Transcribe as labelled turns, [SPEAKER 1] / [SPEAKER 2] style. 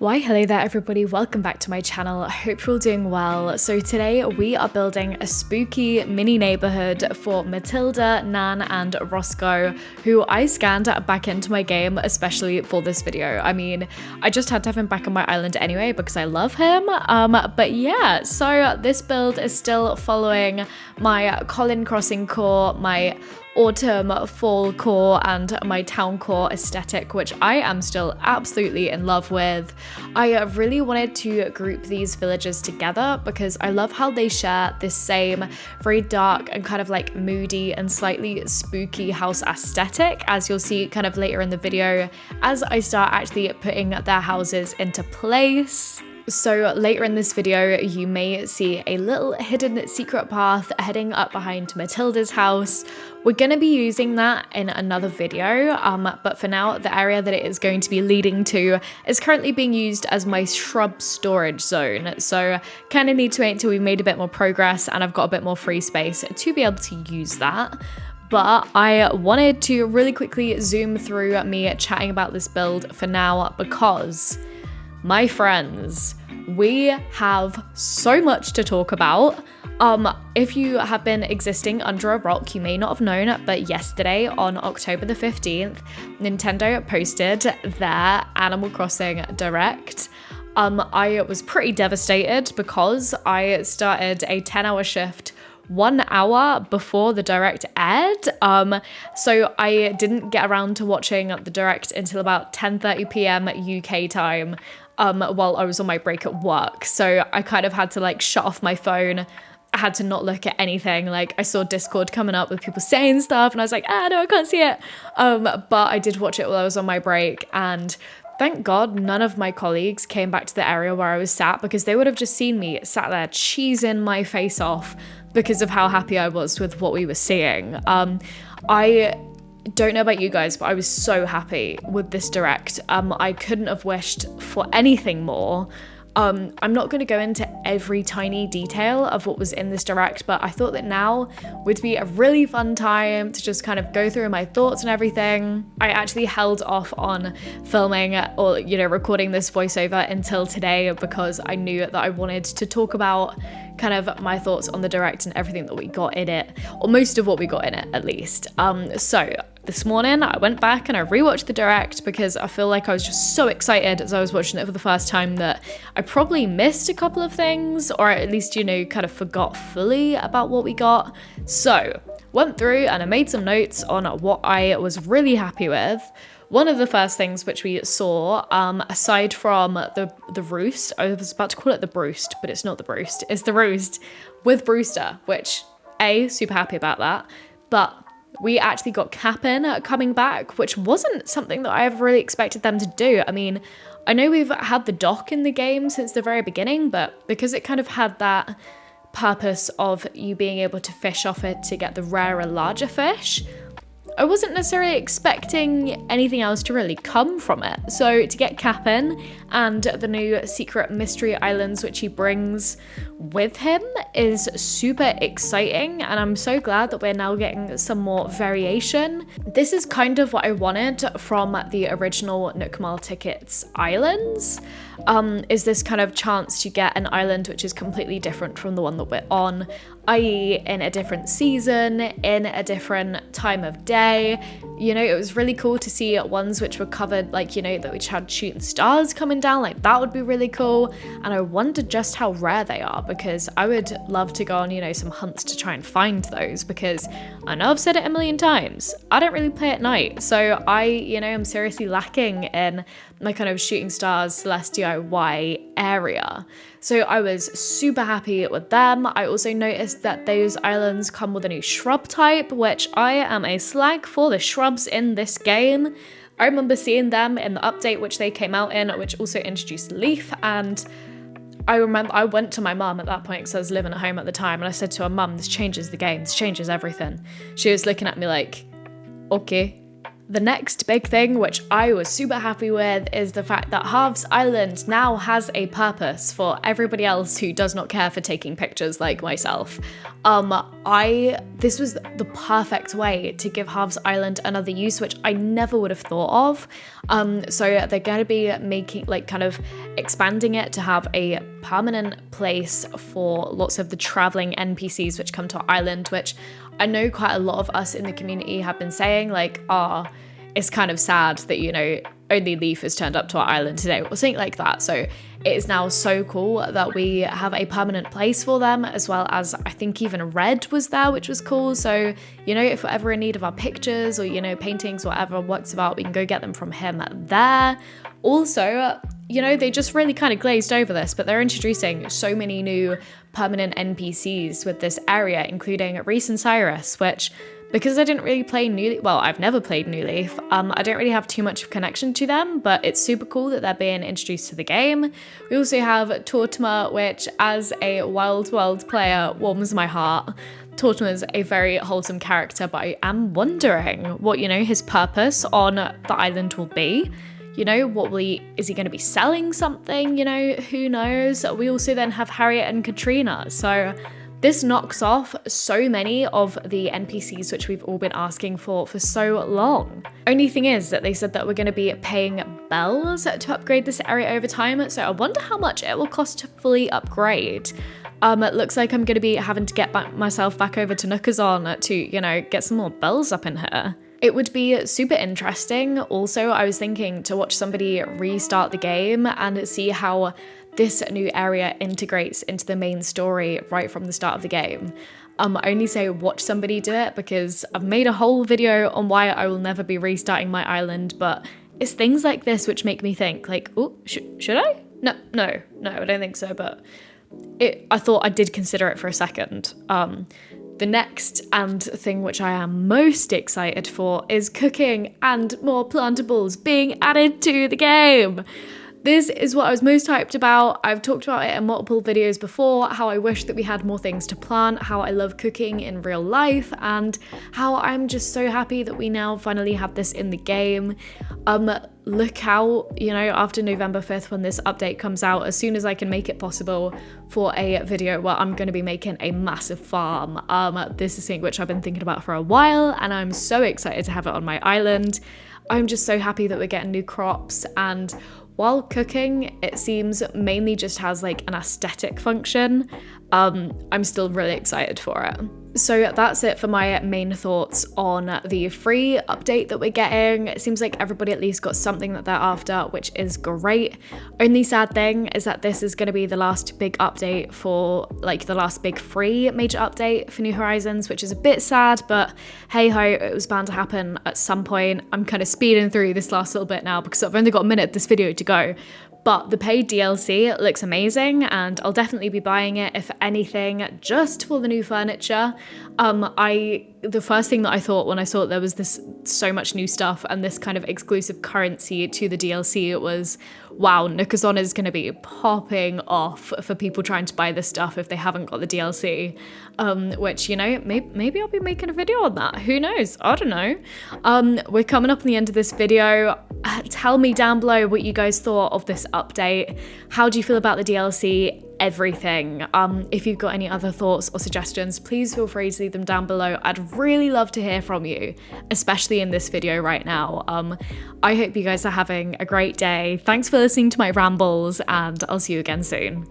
[SPEAKER 1] Why hello there everybody, welcome back to my channel. I hope you're all doing well. So today we are building a spooky mini neighborhood for Mathilda, Nan and Roscoe, who I scanned back into my game especially for this video. I mean, I just had to have him back on my island anyway because I love him. But yeah, so this build is still following my Colin Crossing core, my autumn fall core and my Towncore aesthetic, which I am still absolutely in love with. I really wanted to group these villages together because I love how they share this same very dark and kind of like moody and slightly spooky house aesthetic, as you'll see kind of later in the video as I start actually putting their houses into place. So later in this video, you may see a little hidden secret path heading up behind Mathilda's house. We're going to be using that in another video, but for now, the area that it is going to be leading to is currently being used as my shrub storage zone. So kind of need to wait until we've made a bit more progress and I've got a bit more free space to be able to use that. But I wanted to really quickly zoom through me chatting about this build for now because, my friends, we have so much to talk about. If you have been existing under a rock, you may not have known, but yesterday on October the 15th, Nintendo posted their Animal Crossing Direct. I was pretty devastated because I started a 10-hour shift 1 hour before the Direct aired. So I didn't get around to watching the Direct until about 10:30 p.m. UK time. While I was on my break at work. So I kind of had to like shut off my phone. I had to not look at anything. Like I saw Discord coming up with people saying stuff and I was like, no, I can't see it. But I did watch it while I was on my break, and thank God none of my colleagues came back to the area where I was sat, because they would have just seen me sat there cheesing my face off because of how happy I was with what we were seeing. I don't know about you guys, but I was so happy with this Direct. I couldn't have wished for anything more. I'm not going to go into every tiny detail of what was in this Direct, but I thought that now would be a really fun time to just kind of go through my thoughts and everything. I actually held off on filming or, recording this voiceover until today because I knew that I wanted to talk about kind of my thoughts on the Direct and everything that we got in it, or most of what we got in it at least. So this morning I went back and I rewatched the Direct because I feel like I was just so excited as I was watching it for the first time that I probably missed a couple of things, or at least, kind of forgot fully about what we got. So went through and I made some notes on what I was really happy with. One of the first things which we saw, aside from the roost, I was about to call it the Broost, but it's not the Broost, it's the Roost with Brewster, which, super happy about that. But we actually got Cap'n coming back, which wasn't something that I ever really expected them to do. I mean, I know we've had the dock in the game since the very beginning, but because it kind of had that purpose of you being able to fish off it to get the rarer, larger fish, I wasn't necessarily expecting anything else to really come from it. So to get Cap'n and the new secret mystery islands which he brings with him is super exciting, and I'm so glad that we're now getting some more variation. This is kind of what I wanted from the original Nook Mile Tickets islands, is this kind of chance to get an island which is completely different from the one that we're on, i.e. in a different season, in a different time of day. It was really cool to see ones which were covered, like, that which had shooting stars coming down, like that would be really cool. And I wonder just how rare they are, because I would love to go on, some hunts to try and find those, because I know I've said it a million times, I don't really play at night. So I, am seriously lacking in my kind of shooting stars Celestial Y area. So I was super happy with them. I also noticed that those islands come with a new shrub type, which I am a slag for the shrubs in this game. I remember seeing them in the update which they came out in, which also introduced leaf, and I remember I went to my mum at that point because I was living at home at the time, and I said to her, "Mum, this changes the game, this changes everything." She was looking at me like, okay. The next big thing, which I was super happy with, is the fact that Halves Island now has a purpose for everybody else who does not care for taking pictures like myself. This was the perfect way to give Halves Island another use, which I never would have thought of. So they're going to be making, like, kind of expanding it to have a permanent place for lots of the traveling NPCs which come to our island, which I know quite a lot of us in the community have been saying, like, it's kind of sad that, you know, only Leaf has turned up to our island today, or something like that. So it is now so cool that we have a permanent place for them, as well as I think even Red was there, which was cool. So, you know, if we're ever in need of our pictures or, you know, paintings, whatever works about, we can go get them from him there. Also, you know, they just really kind of glazed over this, but they're introducing so many new permanent NPCs with this area, including Reese and Cyrus, which, because I didn't really play I've never played New Leaf, I don't really have too much connection to them, but it's super cool that they're being introduced to the game. We also have Tautima, which as a Wild World player warms my heart. Tautima's a very wholesome character, but I am wondering what, you know, his purpose on the island will be. You know, is he going to be selling something? You know, who knows? We also then have Harriet and Katrina. So this knocks off so many of the NPCs which we've all been asking for so long. Only thing is that they said that we're going to be paying bells to upgrade this area over time. So I wonder how much it will cost to fully upgrade. It looks like I'm going to be having to get myself back over to Nooks to, you know, get some more bells up in here. It would be super interesting. Also, I was thinking to watch somebody restart the game and see how this new area integrates into the main story right from the start of the game. I only say watch somebody do it because I've made a whole video on why I will never be restarting my island, but it's things like this which make me think, like, oh, should I? No, I don't think so, but I thought I did consider it for a second. The next and thing which I am most excited for is cooking and more plantables being added to the game. This is what I was most hyped about. I've talked about it in multiple videos before, how I wish that we had more things to plant, how I love cooking in real life, and how I'm just so happy that we now finally have this in the game. Look out, you know, after November 5th when this update comes out, as soon as I can make it possible, for a video where I'm going to be making a massive farm. This is something which I've been thinking about for a while, and I'm so excited to have it on my island. I'm just so happy that we're getting new crops, and while cooking, it seems mainly just has like an aesthetic function. I'm still really excited for it. So that's it for my main thoughts on the free update that we're getting. It seems like everybody at least got something that they're after, which is great. Only sad thing is that this is going to be the last big update for, like, the last big free major update for New Horizons, which is a bit sad, but hey ho, it was bound to happen at some point. I'm kind of speeding through this last little bit now because I've only got a minute of this video to go. But the paid DLC looks amazing, and I'll definitely be buying it, if anything, just for the new furniture. The first thing that I thought when I saw there was this so much new stuff and this kind of exclusive currency to the DLC, it was, wow, Nooks is going to be popping off for people trying to buy this stuff if they haven't got the DLC. Which, you know, maybe I'll be making a video on that. Who knows? I don't know. We're coming up on the end of this video. Tell me down below what you guys thought of this update. How do you feel about the DLC? Everything. If you've got any other thoughts or suggestions, please feel free to leave them down below. I'd really love to hear from you, especially in this video right now. I hope you guys are having a great day. Thanks for listening to my rambles, and I'll see you again soon.